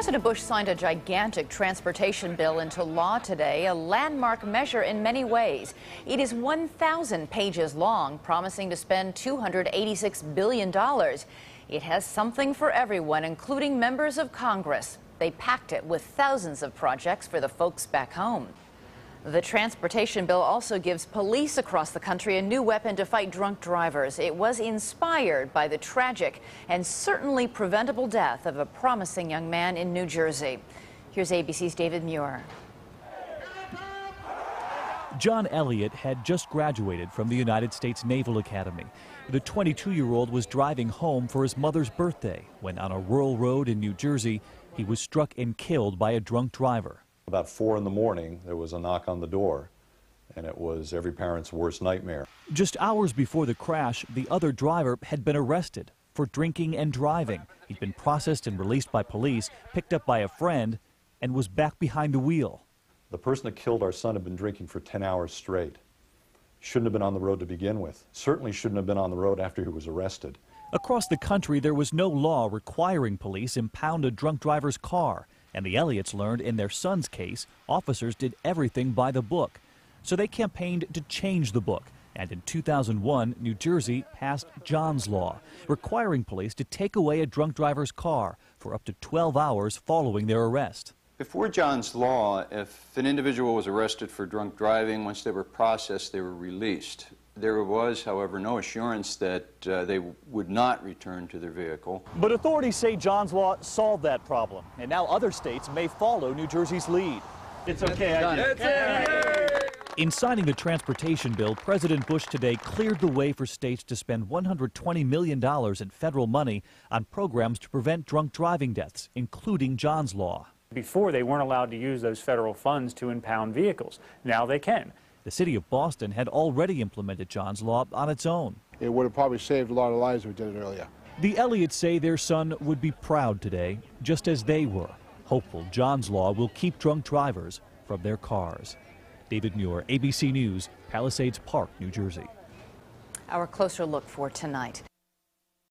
President Bush signed a gigantic transportation bill into law today, a landmark measure in many ways. It is 1,000 pages long, promising to spend $286 billion. It has something for everyone, including members of Congress. They packed it with thousands of projects for the folks back home. The transportation bill also gives police across the country a new weapon to fight drunk drivers. It was inspired by the tragic and certainly preventable death of a promising young man in New Jersey. Here's ABC's David Muir. John Elliott had just graduated from the United States Naval Academy. The 22-year-old was driving home for his mother's birthday when on a rural road in New Jersey, he was struck and killed by a drunk driver. About 4 in the morning, there was a knock on the door, and it was every parent's worst nightmare. Just hours before the crash, the other driver had been arrested for drinking and driving. He'd been processed and released by police, picked up by a friend, and was back behind the wheel. The person that killed our son had been drinking for 10 hours straight. Shouldn't have been on the road to begin with. Certainly shouldn't have been on the road after he was arrested. Across the country, there was no law requiring police impound a drunk driver's car. And the Elliots learned in their son's case, officers did everything by the book. So they campaigned to change the book. And in 2001, New Jersey passed John's Law, requiring police to take away a drunk driver's car for up to 12 hours following their arrest. Before John's Law, if an individual was arrested for drunk driving, once they were processed, they were released. There was, however, no assurance that they would not return to their vehicle. But authorities say John's Law solved that problem, and now other states may follow New Jersey's lead. It's okay, I did it. In signing the transportation bill, President Bush today cleared the way for states to spend $120 million in federal money on programs to prevent drunk driving deaths, including John's Law. Before, they weren't allowed to use those federal funds to impound vehicles. Now they can. The city of Boston had already implemented John's Law on its own. It would have probably saved a lot of lives if we did it earlier. The Elliots say their son would be proud today, just as they were, hopeful John's Law will keep drunk drivers from their cars. David Muir, ABC News, Palisades Park, New Jersey. Our closer look for tonight.